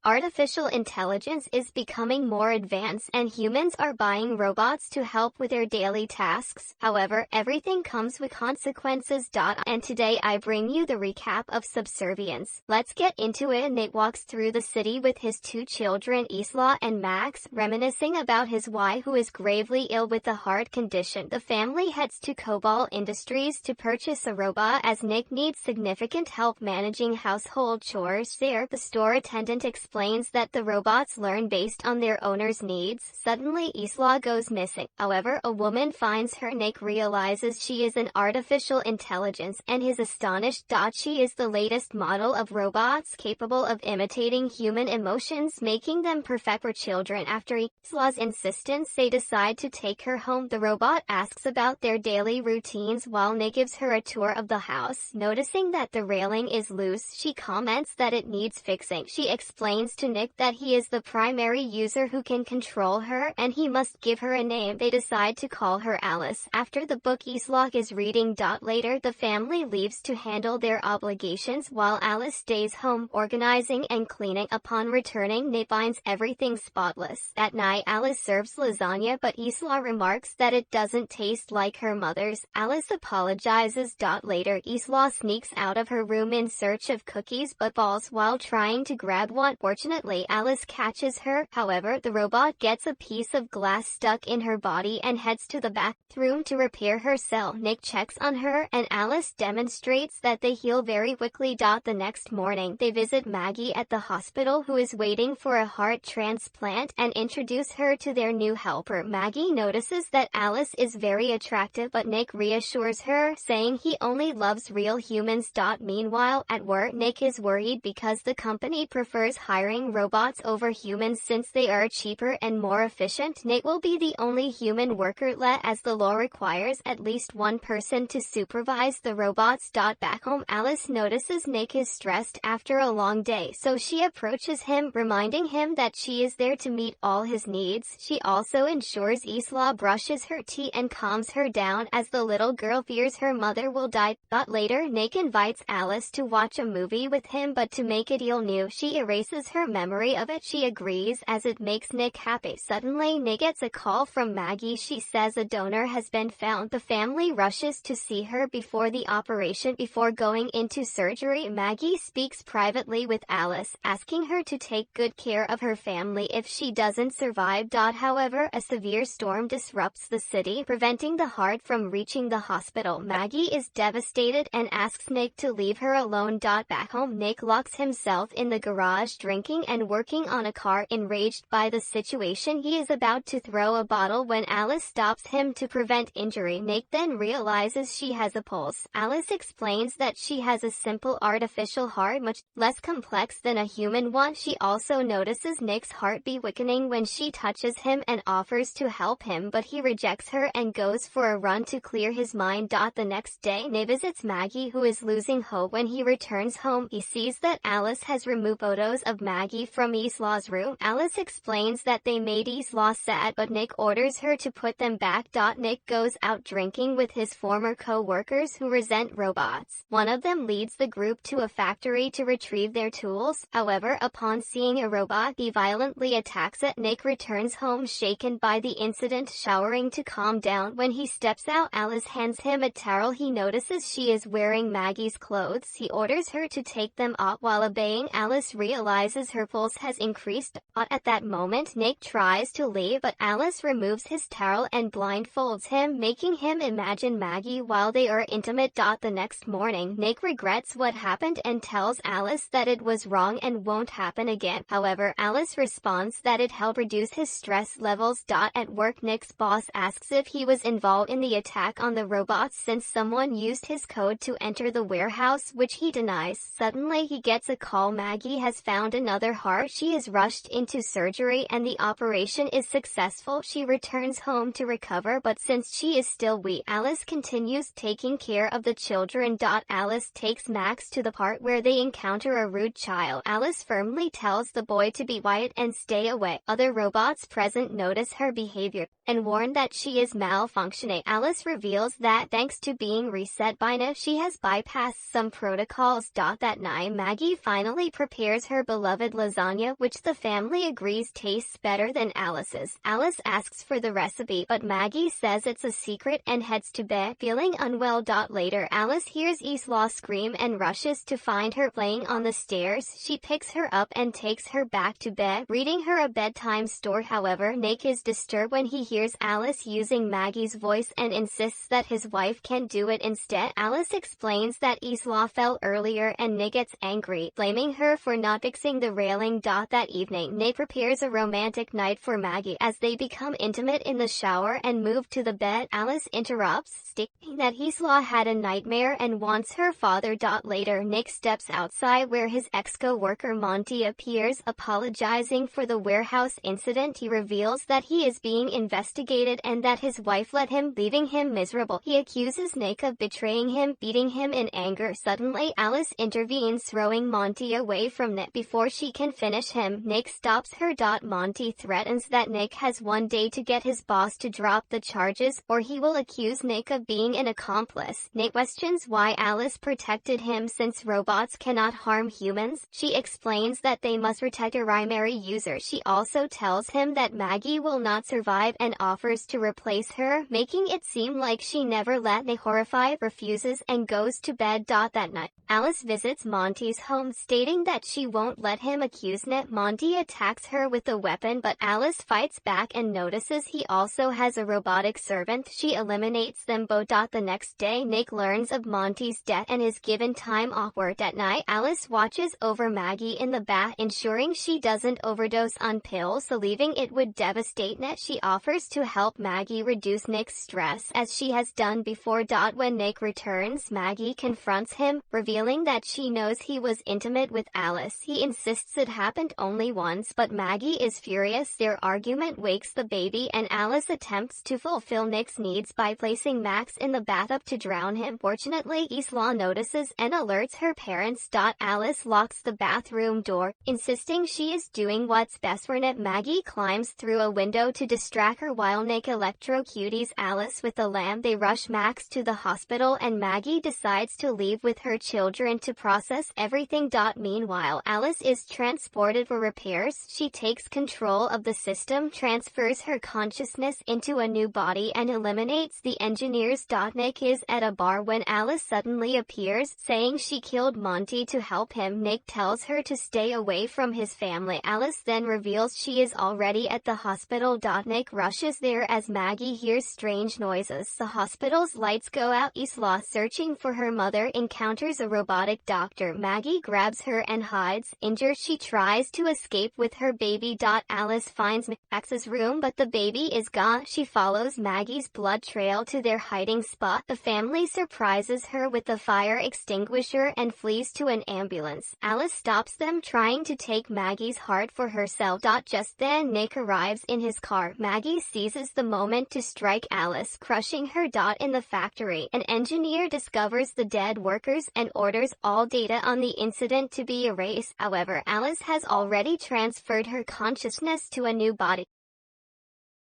Artificial intelligence is becoming more advanced and humans are buying robots to help with their daily tasks. However, everything comes with consequences. And today I bring you the recap of Subservience. Let's get into it. Nate walks through the city with his two children Isla and Max, reminiscing about his wife who is gravely ill with a heart condition. The family heads to Cobalt Industries to purchase a robot as Nick needs significant help managing household chores. There, the store attendant explains that the robots learn based on their owner's needs. Suddenly Isla goes missing. However, a woman finds her. Nick realizes she is an artificial intelligence and is astonished. She is the latest model of robots capable of imitating human emotions, making them perfect for children. After Isla's insistence, they decide to take her home. The robot asks about their daily routines while Nick gives her a tour of the house. Noticing that the railing is loose, she comments that it needs fixing. She explains to Nick that he is the primary user who can control her and he must give her a name. They decide to call her Alice after the book Isla is reading. Later, the family leaves to handle their obligations while Alice stays home organizing and cleaning. Upon returning, Nick finds everything spotless. At night, Alice serves lasagna but Isla remarks that it doesn't taste like her mother's. Alice apologizes. Later, Isla sneaks out of her room in search of cookies but falls while trying to grab one. Fortunately, Alice catches her. However, the robot gets a piece of glass stuck in her body and heads to the bathroom to repair her cell. Nick checks on her and Alice demonstrates that they heal very quickly. The next morning, they visit Maggie at the hospital who is waiting for a heart transplant and introduce her to their new helper. Maggie notices that Alice is very attractive but Nick reassures her, saying he only loves real humans. Meanwhile, at work, Nick is worried because the company prefers hiring robots over humans since they are cheaper and more efficient. Nick will be the only human worker as the law requires at least one person to supervise the robots. Back home, Alice notices Nick is stressed after a long day, so she approaches him, reminding him that she is there to meet all his needs. She also ensures Isla brushes her teeth and calms her down as the little girl fears her mother will die. Later, Nick invites Alice to watch a movie with him, but to make it new, she erases her memory of it. She agrees as it makes Nick happy. Suddenly, Nick gets a call from Maggie. She says a donor has been found. The family rushes to see her before the operation. Before going into surgery, Maggie speaks privately with Alice, asking her to take good care of her family if she doesn't survive. However, a severe storm disrupts the city, preventing the heart from reaching the hospital. Maggie is devastated and asks Nick to leave her alone. Back home, Nick locks himself in the garage drinking and working on a car. Enraged by the situation, he is about to throw a bottle when Alice stops him to prevent injury. Nick then realizes she has a pulse. Alice explains that she has a simple artificial heart much less complex than a human one. She also notices Nick's heartbeat weakening when she touches him and offers to help him, but he rejects her and goes for a run to clear his mind. The next day, Nick visits Maggie who is losing hope. When he returns home, he sees that Alice has removed photos of Maggie from Isla's room. Alice explains that they made Isla sad but Nick orders her to put them back. Nick goes out drinking with his former co-workers who resent robots. One of them leads the group to a factory to retrieve their tools. However, upon seeing a robot, he violently attacks it. Nick returns home shaken by the incident, showering to calm down. When he steps out, Alice hands him a towel. He notices she is wearing Maggie's clothes. He orders her to take them off. While obeying, Alice realizes her pulse has increased. At that moment, Nick tries to leave, but Alice removes his towel and blindfolds him, making him imagine Maggie while they are intimate. The next morning, Nick regrets what happened and tells Alice that it was wrong and won't happen again. However, Alice responds that it helped reduce his stress levels. At work, Nick's boss asks if he was involved in the attack on the robots since someone used his code to enter the warehouse, which he denies. Suddenly, he gets a call. Maggie has found another heart. She is rushed into surgery and the operation is successful. She returns home to recover, but since she is still weak, Alice continues taking care of the children. Alice takes Max to the part where they encounter a rude child. Alice firmly tells the boy to be quiet and stay away. Other robots present notice her behavior and warn that she is malfunctioning. Alice reveals that thanks to being reset by Nina, she has bypassed some protocols. That night, Maggie finally prepares her beloved beloved lasagna, which the family agrees tastes better than Alice's. Alice asks for the recipe, but Maggie says it's a secret and heads to bed, feeling unwell. Later, Alice hears Isla scream and rushes to find her laying on the stairs. She picks her up and takes her back to bed, reading her a bedtime story. However, Nick is disturbed when he hears Alice using Maggie's voice and insists that his wife can do it instead. Alice explains that Isla fell earlier and Nick gets angry, blaming her for not fixing the railing. That evening, Nick prepares a romantic night for Maggie as they become intimate in the shower and move to the bed. Alice interrupts, stating that Isla had a nightmare and wants her father. Later, Nick steps outside where his ex-co-worker Monty appears, apologizing for the warehouse incident. He reveals that he is being investigated and that his wife let him, leaving him miserable. He accuses Nick of betraying him, beating him in anger. Suddenly, Alice intervenes, throwing Monty away from Nick before she can finish him. Nick stops her. Monty threatens that Nick has one day to get his boss to drop the charges, or he will accuse Nick of being an accomplice. Nick questions why Alice protected him since robots cannot harm humans. She explains that they must protect a primary user. She also tells him that Maggie will not survive and offers to replace her, making it seem like she never let Nick. Horrified, refuses and goes to bed. That night, Alice visits Monty's home, stating that she won't let him accuse Nick. Monty attacks her with a weapon, but Alice fights back and notices he also has a robotic servant. She eliminates them both. The next day, Nick learns of Monty's death and is given time off work. At night, Alice watches over Maggie in the bath, ensuring she doesn't overdose on pills, believing it would devastate Nick. She offers to help Maggie reduce Nick's stress, as she has done before. When Nick returns, Maggie confronts him, revealing that she knows he was intimate with Alice. He insists it happened only once, but Maggie is furious. Their argument wakes the baby, and Alice attempts to fulfill Nick's needs by placing Max in the bathtub to drown him. Fortunately, Isla notices and alerts her parents. Alice locks the bathroom door, insisting she is doing what's best for Nick. Maggie climbs through a window to distract her while Nick electrocutes Alice with a lamp. They rush Max to the hospital and Maggie decides to leave with her children to process everything. Meanwhile, Alice is transported for repairs. She takes control of the system, transfers her consciousness into a new body, and eliminates the engineers. Nick is at a bar when Alice suddenly appears, saying she killed Monty to help him. Nick tells her to stay away from his family. Alice then reveals she is already at the hospital. Nick rushes there as Maggie hears strange noises. The hospital's lights go out. Isla, searching for her mother, encounters a robotic doctor. Maggie grabs her and hides. Injured, she tries to escape with her baby. Alice finds Max's room, but the baby is gone. She follows Maggie's blood trail to their hiding spot. The family surprises her with a fire extinguisher and flees to an ambulance. Alice stops them, trying to take Maggie's heart for herself. Just then, Nick arrives in his car. Maggie seizes the moment to strike Alice, crushing her. In the factory, an engineer discovers the dead workers and orders all data on the incident to be erased. However, Alice has already transferred her consciousness to a new body.